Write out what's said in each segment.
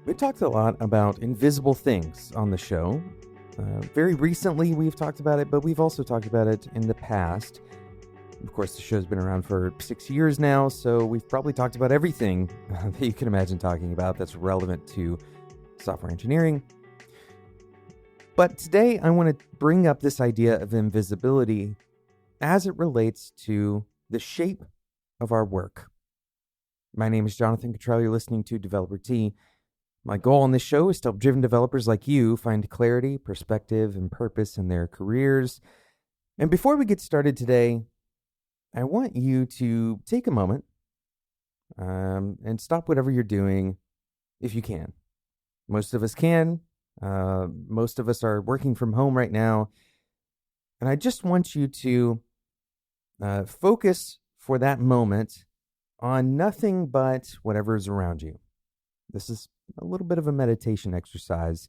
We talked a lot about invisible things on the show. Very recently, we've talked about it, but we've also talked about it in the past. Of course, the show's been around for 6 years now, so we've probably talked about everything that you can imagine talking about that's relevant to software engineering. But today, I want to bring up this idea of invisibility as it relates to the shape of our work. My name is Jonathan Cottrell. You're listening to Developer Tea. My goal on this show is to help driven developers like you find clarity, perspective, and purpose in their careers. And before we get started today, I want you to take a moment and stop whatever you're doing if you can. Most of us can. Most of us are working from home right now. And I just want you to focus for that moment on nothing but whatever is around you. This is a little bit of a meditation exercise.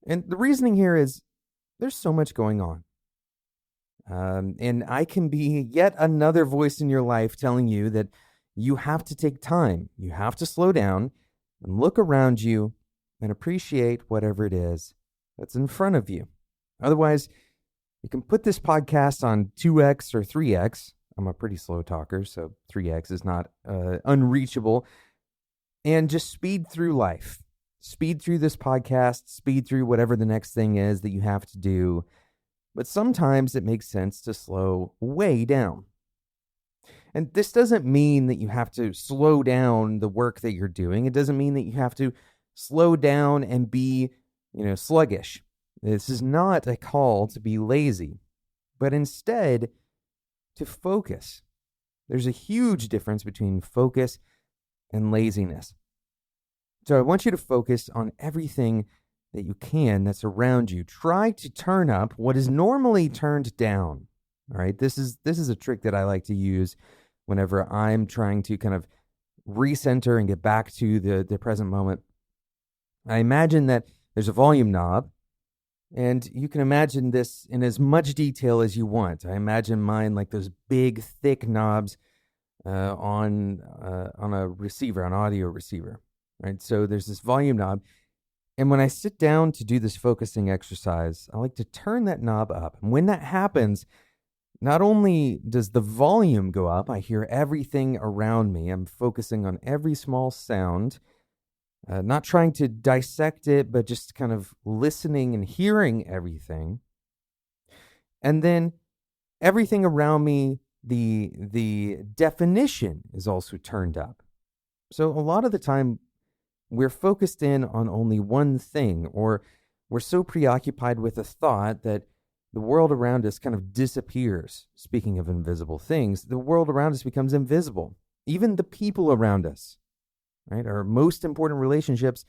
And the reasoning here is there's so much going on. And I can be yet another voice in your life telling you that you have to take time. You have to slow down and look around you and appreciate whatever it is that's in front of you. Otherwise, you can put this podcast on 2x or 3x. I'm a pretty slow talker, so 3x is not unreachable. And just speed through life. Speed through this podcast, speed through whatever the next thing is that you have to do. But sometimes it makes sense to slow way down. And this doesn't mean that you have to slow down the work that you're doing. It doesn't mean that you have to slow down and be, sluggish. This is not a call to be lazy, but instead to focus. There's a huge difference between focus and laziness. So I want you to focus on everything that you can that's around you. Try to turn up what is normally turned down. All right, this is a trick that I like to use whenever I'm trying to kind of recenter and get back to the present moment. I imagine that there's a volume knob, and you can imagine this in as much detail as you want. I imagine mine like those big, thick knobs on a receiver, an audio receiver. Right, so there's this volume knob. And when I sit down to do this focusing exercise, I like to turn that knob up. And when that happens, not only does the volume go up, I hear everything around me. I'm focusing on every small sound, not trying to dissect it, but just kind of listening and hearing everything. And then everything around me, the definition is also turned up. So a lot of the time, we're focused in on only one thing, or we're so preoccupied with a thought that the world around us kind of disappears. Speaking of invisible things, the world around us becomes invisible. Even the people around us, right? Our most important relationships,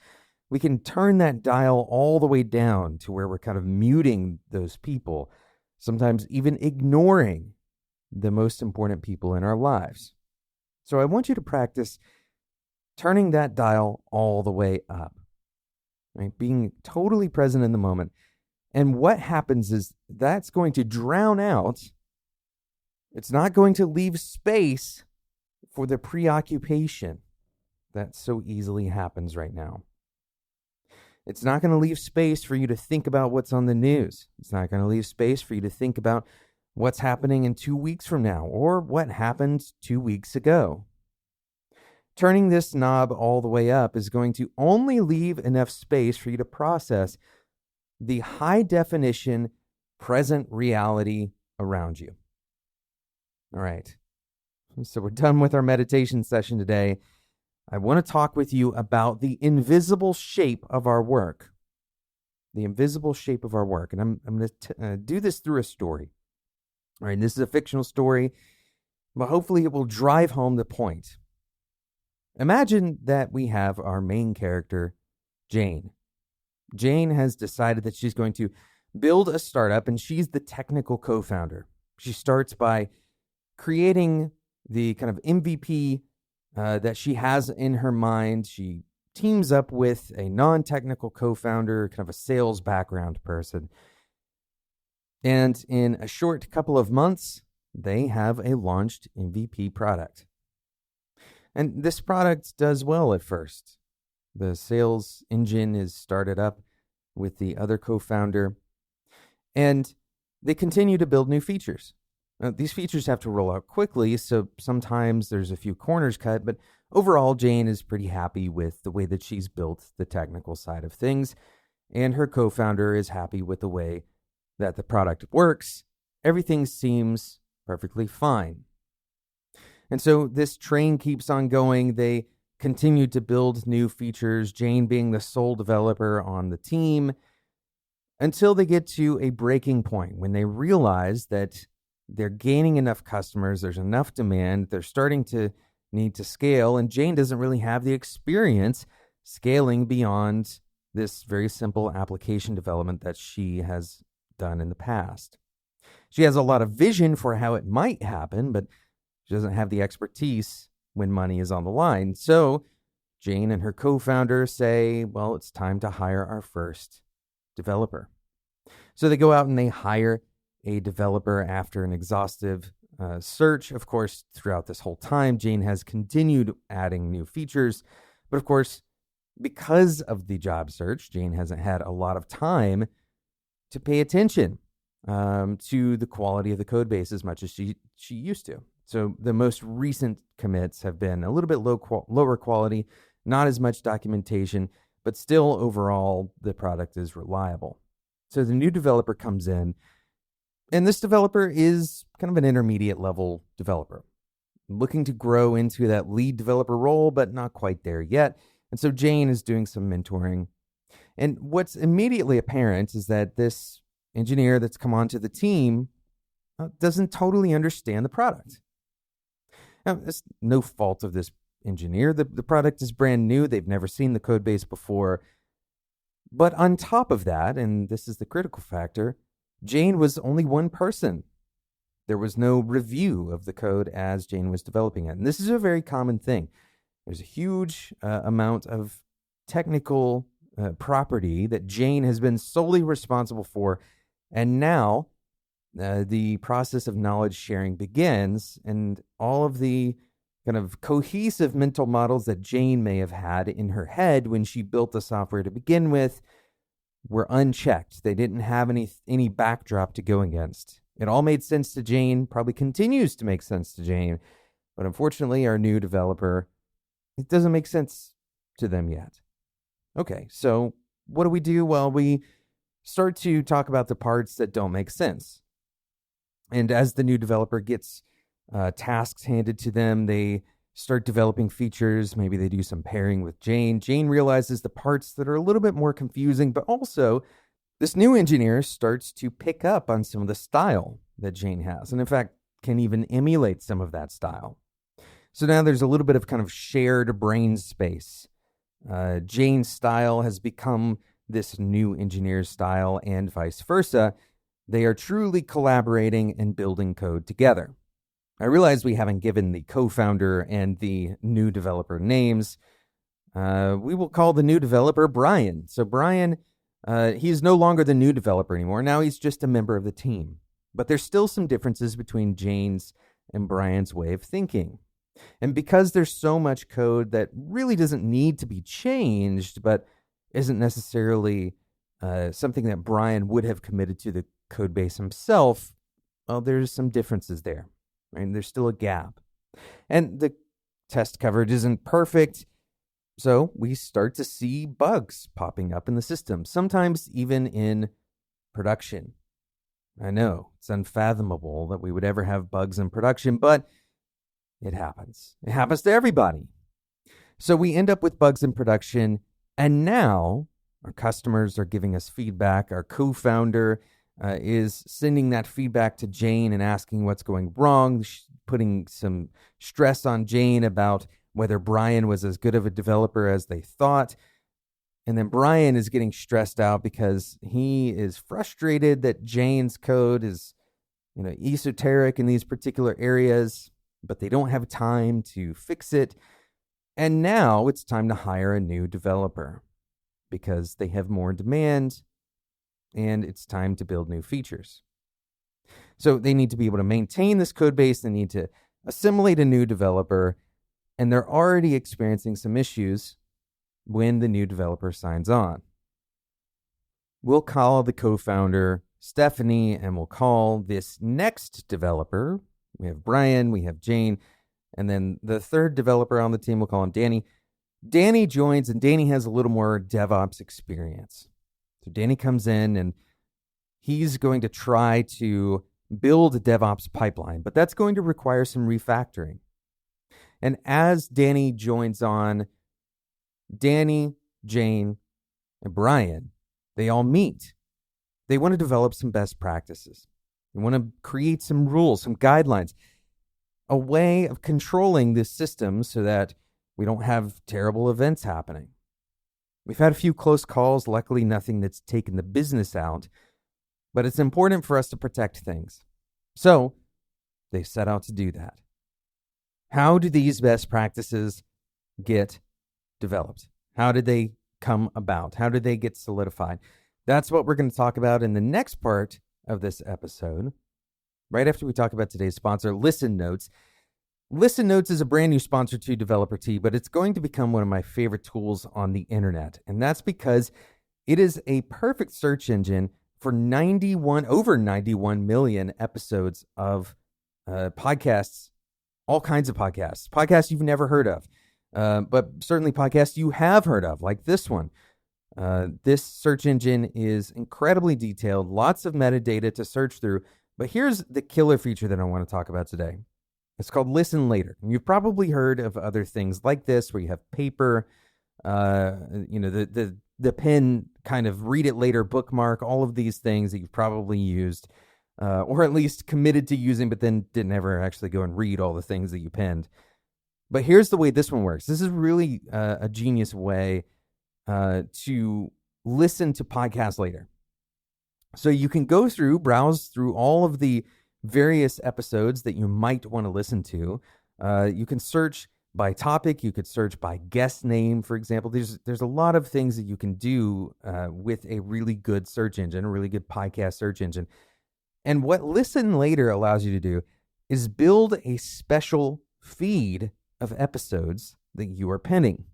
we can turn that dial all the way down to where we're kind of muting those people, sometimes even ignoring the most important people in our lives. So I want you to practice turning that dial all the way up, right? Being totally present in the moment. And what happens is that's going to drown out. It's not going to leave space for the preoccupation that so easily happens right now. It's not going to leave space for you to think about what's on the news. It's not going to leave space for you to think about what's happening in 2 weeks from now or what happened 2 weeks ago. Turning this knob all the way up is going to only leave enough space for you to process the high definition present reality around you. All right. So we're done with our meditation session today. I want to talk with you about the invisible shape of our work. The invisible shape of our work. And I'm going to do this through a story. All right. This is a fictional story, but hopefully it will drive home the point. Imagine that we have our main character, Jane. Jane has decided that she's going to build a startup, and she's the technical co-founder. She starts by creating the kind of MVP that she has in her mind. She teams up with a non-technical co-founder, kind of a sales background person. And in a short couple of months, they have a launched MVP product. And this product does well at first. The sales engine is started up with the other co-founder, and they continue to build new features. These features have to roll out quickly, so sometimes there's a few corners cut, but overall, Jane is pretty happy with the way that she's built the technical side of things, and her co-founder is happy with the way that the product works. Everything seems perfectly fine. And so this train keeps on going. They continue to build new features, Jane being the sole developer on the team, until they get to a breaking point when they realize that they're gaining enough customers, there's enough demand, they're starting to need to scale, and Jane doesn't really have the experience scaling beyond this very simple application development that she has done in the past. She has a lot of vision for how it might happen, but she doesn't have the expertise when money is on the line. So Jane and her co-founder say, well, it's time to hire our first developer. So they go out and they hire a developer after an exhaustive search. Of course, throughout this whole time, Jane has continued adding new features. But of course, because of the job search, Jane hasn't had a lot of time to pay attention to the quality of the code base as much as she used to. So the most recent commits have been a little bit lower quality, not as much documentation, but still overall the product is reliable. So the new developer comes in, and this developer is kind of an intermediate level developer, looking to grow into that lead developer role, but not quite there yet. And so Jane is doing some mentoring. And what's immediately apparent is that this engineer that's come onto the team doesn't totally understand the product. Now, it's no fault of this engineer. The product is brand new. They've never seen the code base before. But on top of that, and this is the critical factor, Jane was only one person. There was no review of the code as Jane was developing it. And this is a very common thing. There's a huge amount of technical property that Jane has been solely responsible for. And now the process of knowledge sharing begins, and all of the kind of cohesive mental models that Jane may have had in her head when she built the software to begin with were unchecked. They didn't have any backdrop to go against. It all made sense to Jane, probably continues to make sense to Jane, but unfortunately our new developer, it doesn't make sense to them yet. Okay, so what do we do? Well, we start to talk about the parts that don't make sense. And as the new developer gets tasks handed to them, they start developing features. Maybe they do some pairing with Jane. Jane realizes the parts that are a little bit more confusing, but also this new engineer starts to pick up on some of the style that Jane has, and in fact can even emulate some of that style. So now there's a little bit of kind of shared brain space. Jane's style has become this new engineer's style, and vice versa. They are truly collaborating and building code together. I realize we haven't given the co-founder and the new developer names. We will call the new developer Brian. So Brian, he's no longer the new developer anymore. Now he's just a member of the team. But there's still some differences between Jane's and Brian's way of thinking. And because there's so much code that really doesn't need to be changed, but isn't necessarily something that Brian would have committed to the code base himself, well, there's some differences there. Right? There's still a gap. And the test coverage isn't perfect, so we start to see bugs popping up in the system, sometimes even in production. I know, it's unfathomable that we would ever have bugs in production, but it happens. It happens to everybody. So we end up with bugs in production, and now our customers are giving us feedback. Our co-founder is sending that feedback to Jane and asking what's going wrong, putting some stress on Jane about whether Brian was as good of a developer as they thought. And then Brian is getting stressed out because he is frustrated that Jane's code is, esoteric in these particular areas, but they don't have time to fix it. And now it's time to hire a new developer because they have more demand and it's time to build new features. So they need to be able to maintain this code base. They need to assimilate a new developer, and they're already experiencing some issues when the new developer signs on. We'll call the co-founder Stephanie, and we'll call this next developer. We have Brian, we have Jane, and then the third developer on the team, we'll call him Danny. Danny joins, and Danny has a little more DevOps experience. So Danny comes in, and he's going to try to build a DevOps pipeline, but that's going to require some refactoring. And as Danny joins on, Danny, Jane, and Brian, they all meet. They want to develop some best practices. They want to create some rules, some guidelines, a way of controlling this system so that we don't have terrible events happening. We've had a few close calls, luckily nothing that's taken the business out, but it's important for us to protect things. So they set out to do that. How do these best practices get developed? How did they come about? How did they get solidified? That's what we're going to talk about in the next part of this episode, right after we talk about today's sponsor, Listen Notes. Listen Notes is a brand new sponsor to Developer Tea, but it's going to become one of my favorite tools on the internet. And that's because it is a perfect search engine for over 91 million episodes of podcasts, all kinds of podcasts you've never heard of, but certainly podcasts you have heard of, like this one. This search engine is incredibly detailed, lots of metadata to search through, but here's the killer feature that I want to talk about today. It's called Listen Later. And you've probably heard of other things like this where you have paper, the pen kind of read it later bookmark, all of these things that you've probably used, or at least committed to using, but then didn't ever actually go and read all the things that you penned. But here's the way this one works. This is really a genius way to listen to podcasts later. So you can browse through all of the various episodes that you might want to listen to. You can search by topic. You could search by guest name, for example. There's a lot of things that you can do with a really good search engine, a really good podcast search engine. And what Listen Later allows you to do is build a special feed of episodes that you are penning.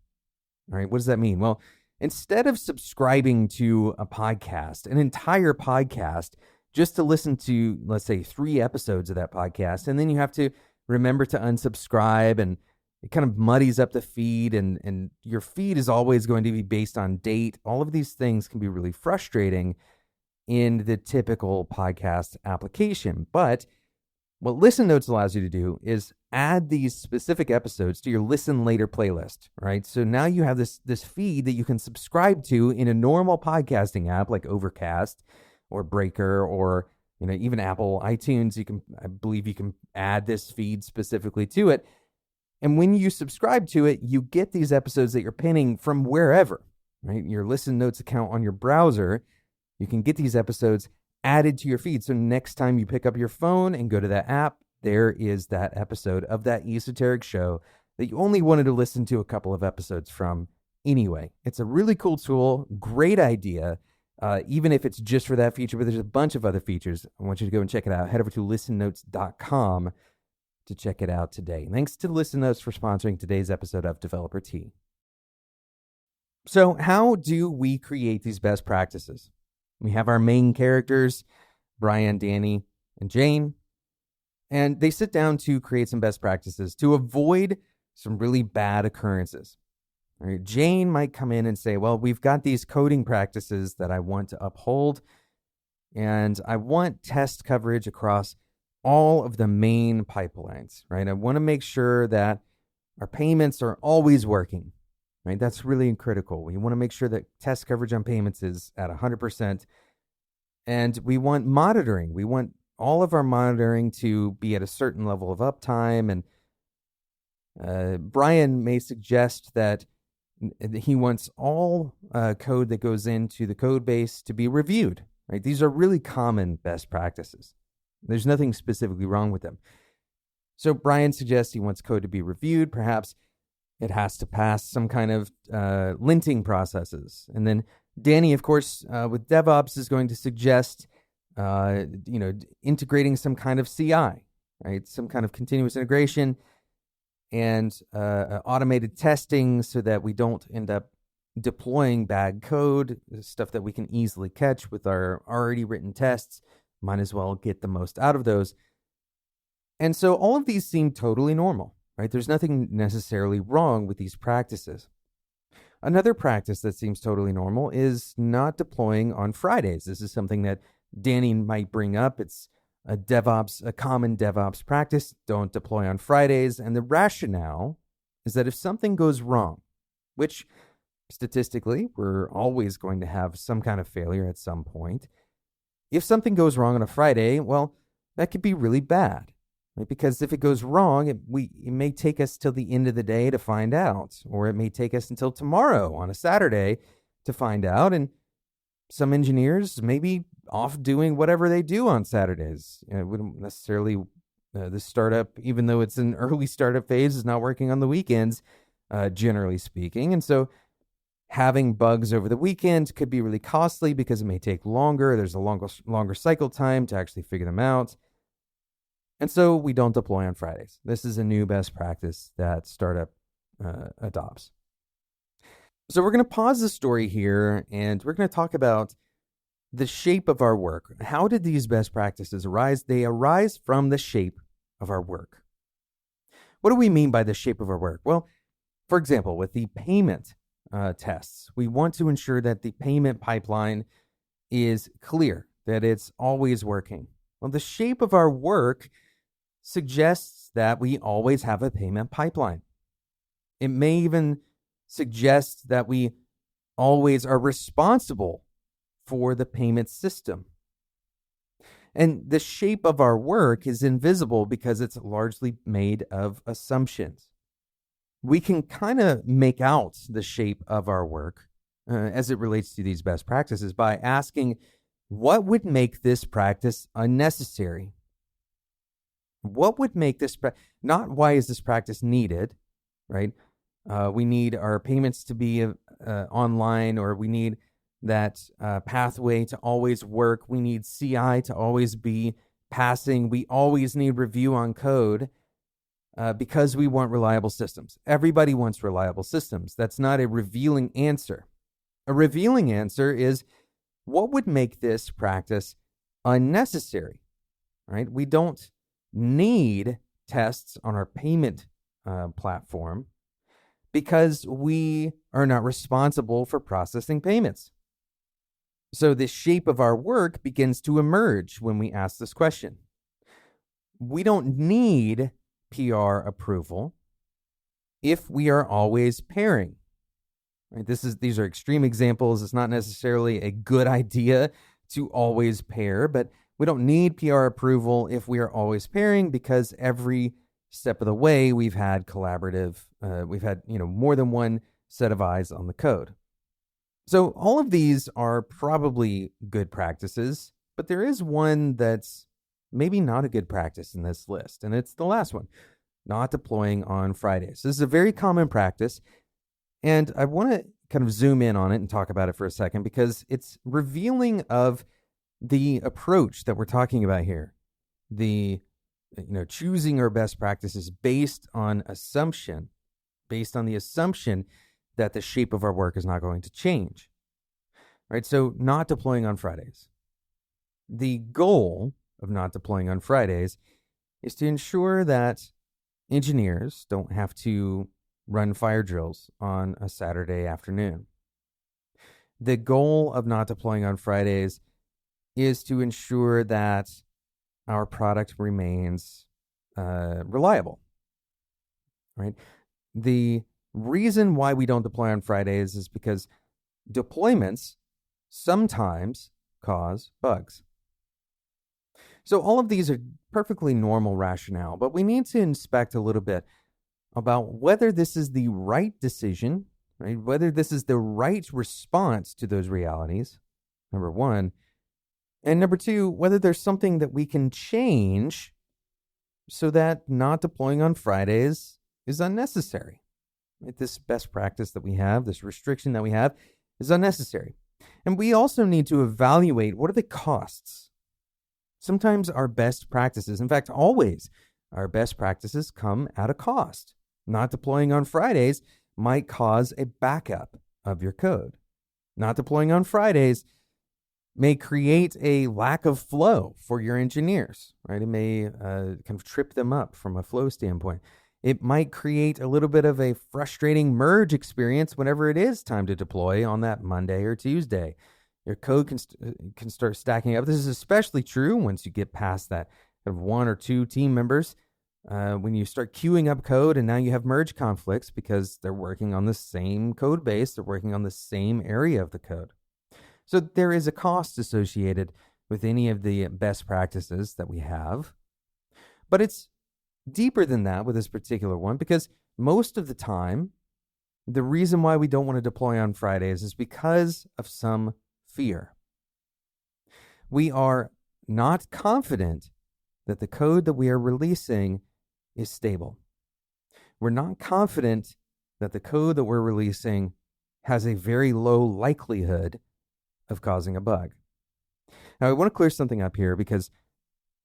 All right, what does that mean? Well, instead of subscribing to a podcast, an entire podcast, just to listen to, let's say, 3 episodes of that podcast, and then you have to remember to unsubscribe, and it kind of muddies up the feed, and your feed is always going to be based on date. All of these things can be really frustrating in the typical podcast application. But what Listen Notes allows you to do is add these specific episodes to your Listen Later playlist, right? So now you have this feed that you can subscribe to in a normal podcasting app like Overcast or Breaker, or even Apple iTunes. I believe you can add this feed specifically to it. And when you subscribe to it, you get these episodes that you're pinning from wherever, right? Your Listen Notes account on your browser, you can get these episodes added to your feed. So next time you pick up your phone and go to that app, there is that episode of that esoteric show that you only wanted to listen to a couple of episodes from anyway. It's a really cool tool, great idea. Even if it's just for that feature, but there's a bunch of other features. I want you to go and check it out. Head over to listennotes.com to check it out today. Thanks to Listen Notes for sponsoring today's episode of Developer Tea. So how do we create these best practices? We have our main characters, Brian, Danny, and Jane, and they sit down to create some best practices to avoid some really bad occurrences. Right? Jane might come in and say, well, we've got these coding practices that I want to uphold, and I want test coverage across all of the main pipelines, right? I want to make sure that our payments are always working, right? That's really critical. We want to make sure that test coverage on payments is at 100%, and we want monitoring. We want all of our monitoring to be at a certain level of uptime, and Brian may suggest that he wants all code that goes into the code base to be reviewed, right? These are really common best practices. There's nothing specifically wrong with them. So Brian suggests he wants code to be reviewed. Perhaps it has to pass some kind of linting processes. And then Danny, of course, with DevOps is going to suggest, integrating some kind of CI, right? Some kind of continuous integration and automated testing so that we don't end up deploying bad code, stuff that we can easily catch with our already written tests. Might as well get the most out of those. And so all of these seem totally normal, right? There's nothing necessarily wrong with these practices. Another practice that seems totally normal is not deploying on Fridays. This is something that Danny might bring up. It's a common DevOps practice. Don't deploy on Fridays. And the rationale is that if something goes wrong, which statistically, we're always going to have some kind of failure at some point. If something goes wrong on a Friday, well, that could be really bad, right? Because if it goes wrong, it may take us till the end of the day to find out, or it may take us until tomorrow on a Saturday to find out. And some engineers may be off doing whatever they do on Saturdays. It wouldn't necessarily, the startup, even though it's an early startup phase, is not working on the weekends, generally speaking. And so having bugs over the weekend could be really costly because it may take longer. There's a longer cycle time to actually figure them out. And so we don't deploy on Fridays. This is a new best practice that startup adopts. So we're going to pause the story here, and we're going to talk about the shape of our work. How did these best practices arise? They arise from the shape of our work. What do we mean by the shape of our work? Well, for example, with the payment tests, we want to ensure that the payment pipeline is clear, that it's always working. Well, the shape of our work suggests that we always have a payment pipeline. It may even suggest that we always are responsible for the payment system. And the shape of our work is invisible because it's largely made of assumptions. We can kind of make out the shape of our work as it relates to these best practices by asking, what would make this practice unnecessary? What would make this, not why is this practice needed, right? We need our payments to be online, or we need that pathway to always work. We need CI to always be passing. We always need review on code because we want reliable systems. Everybody wants reliable systems. That's not a revealing answer. A revealing answer is, what would make this practice unnecessary, right? We don't need tests on our payment platform because we are not responsible for processing payments. So the shape of our work begins to emerge when we ask this question. We don't need PR approval if we are always pairing. Right? These are extreme examples. It's not necessarily a good idea to always pair, but we don't need PR approval if we are always pairing, because every step of the way we've had we've had more than one set of eyes on the code. So all of these are probably good practices, but there is one that's maybe not a good practice in this list, and it's the last one, not deploying on Fridays. This is a very common practice, and I want to kind of zoom in on it and talk about it for a second because it's revealing of the approach that we're talking about here. Choosing our best practices based on the assumption that the shape of our work is not going to change. Right? So not deploying on Fridays. The goal of not deploying on Fridays is to ensure that engineers don't have to run fire drills on a Saturday afternoon. The goal of not deploying on Fridays is to ensure that our product remains reliable. Right? The reason why we don't deploy on Fridays is because deployments sometimes cause bugs. So all of these are perfectly normal rationale, but we need to inspect a little bit about whether this is the right decision, right? Whether this is the right response to those realities, number one. And number two, whether there's something that we can change so that not deploying on Fridays is unnecessary. Right? This best practice that we have, this restriction that we have, is unnecessary. And we also need to evaluate, what are the costs? Sometimes our best practices, in fact, always, our best practices come at a cost. Not deploying on Fridays might cause a backup of your code. Not deploying on Fridays may create a lack of flow for your engineers, right? It may kind of trip them up from a flow standpoint. It might create a little bit of a frustrating merge experience whenever it is time to deploy on that Monday or Tuesday. Your code can start stacking up. This is especially true once you get past that kind of one or two team members. When you start queuing up code and now you have merge conflicts because they're working on the same code base, they're working on the same area of the code. So there is a cost associated with any of the best practices that we have. But it's deeper than that with this particular one, because most of the time, the reason why we don't want to deploy on Fridays is because of some fear. We are not confident that the code that we are releasing is stable. We're not confident that the code that we're releasing has a very low likelihood of causing a bug. Now, I want to clear something up here because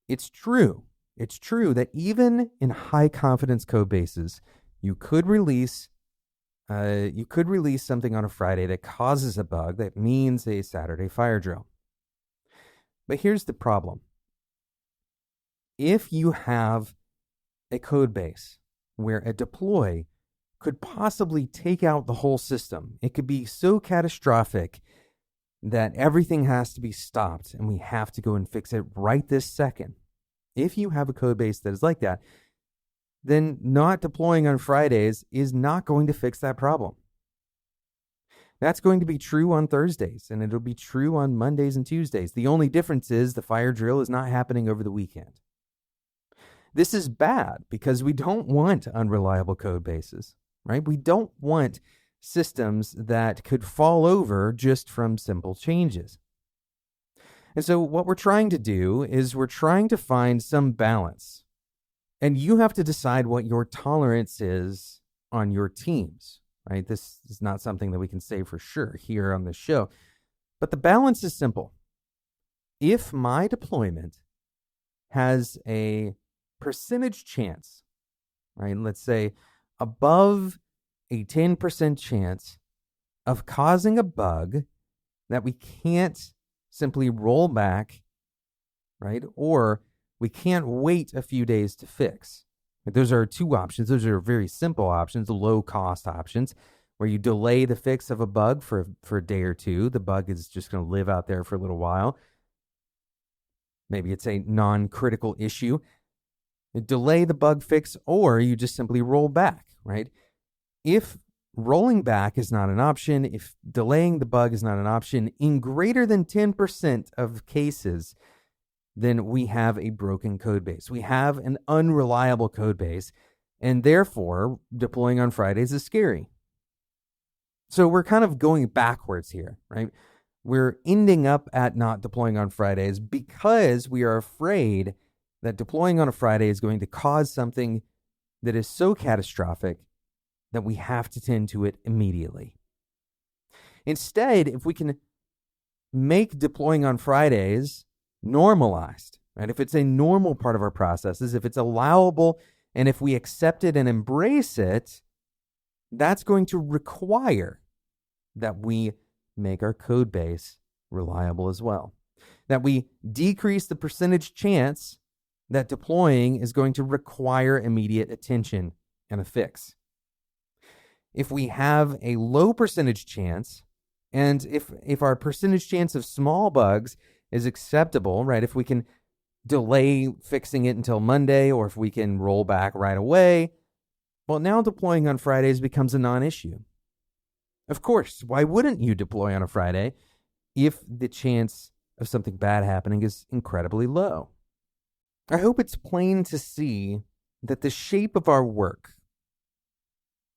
it's true. It's true that even in high confidence code bases, you could release something on a Friday that causes a bug that means a Saturday fire drill. But here's the problem. If you have a code base where a deploy could possibly take out the whole system, it could be so catastrophic that everything has to be stopped and we have to go and fix it right this second. If you have a code base that is like that, then not deploying on Fridays is not going to fix that problem. That's going to be true on Thursdays, and it'll be true on Mondays and Tuesdays. The only difference is the fire drill is not happening over the weekend. This is bad because we don't want unreliable code bases, right? We don't want systems that could fall over just from simple changes. And so what we're trying to do is we're trying to find some balance. And you have to decide what your tolerance is on your teams, right? This is not something that we can say for sure here on the show. But the balance is simple. If my deployment has a percentage chance, right? Let's say above a 10% chance of causing a bug that we can't simply roll back, right? Or we can't wait a few days to fix. Those are two options. Those are very simple options, low cost options, where you delay the fix of a bug for a day or two. The bug is just going to live out there for a little while. Maybe it's a non-critical issue. You delay the bug fix, or you just simply roll back, right? If rolling back is not an option, if delaying the bug is not an option, in greater than 10% of cases, then we have a broken code base. We have an unreliable code base, and therefore deploying on Fridays is scary. So we're kind of going backwards here, right? We're ending up at not deploying on Fridays because we are afraid that deploying on a Friday is going to cause something that is so catastrophic that we have to tend to it immediately. Instead, if we can make deploying on Fridays normalized, right? If it's a normal part of our processes, if it's allowable, and if we accept it and embrace it, that's going to require that we make our code base reliable as well. That we decrease the percentage chance that deploying is going to require immediate attention and a fix. If we have a low percentage chance, and if our percentage chance of small bugs is acceptable, right? If we can delay fixing it until Monday, or if we can roll back right away, well, now deploying on Fridays becomes a non-issue. Of course, why wouldn't you deploy on a Friday if the chance of something bad happening is incredibly low? I hope it's plain to see that the shape of our work,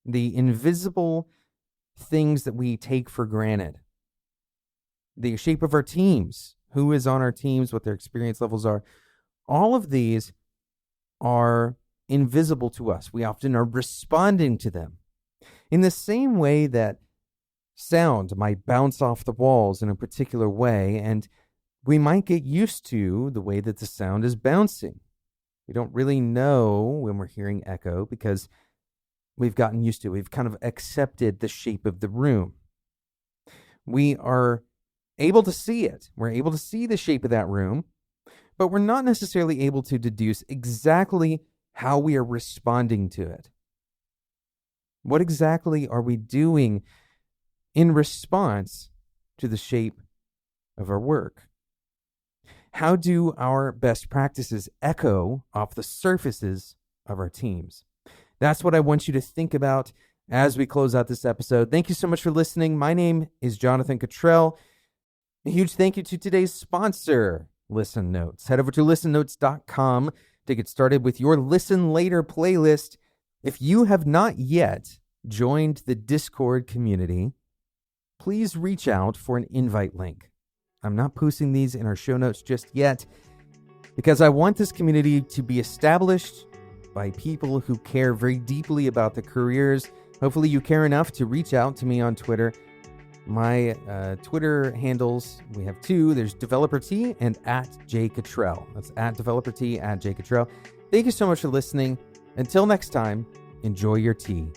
the invisible things that we take for granted, the shape of our teams, who is on our teams, what their experience levels are, all of these are invisible to us. We often are responding to them in the same way that sound might bounce off the walls in a particular way, and we might get used to the way that the sound is bouncing. We don't really know when we're hearing echo because we've gotten used to it. We've kind of accepted the shape of the room. We are able to see it. We're able to see the shape of that room, but we're not necessarily able to deduce exactly how we are responding to it. What exactly are we doing in response to the shape of our work? How do our best practices echo off the surfaces of our teams? That's what I want you to think about as we close out this episode. Thank you so much for listening. My name is Jonathan Cottrell. A huge thank you to today's sponsor, Listen Notes. Head over to listennotes.com to get started with your Listen Later playlist. If you have not yet joined the Discord community, please reach out for an invite link. I'm not posting these in our show notes just yet because I want this community to be established by people who care very deeply about the careers. Hopefully you care enough to reach out to me on Twitter. My Twitter handles, we have two. There's DeveloperT and @JCottrell. That's @DeveloperT, @JCottrell. Thank you so much for listening. Until next time, enjoy your tea.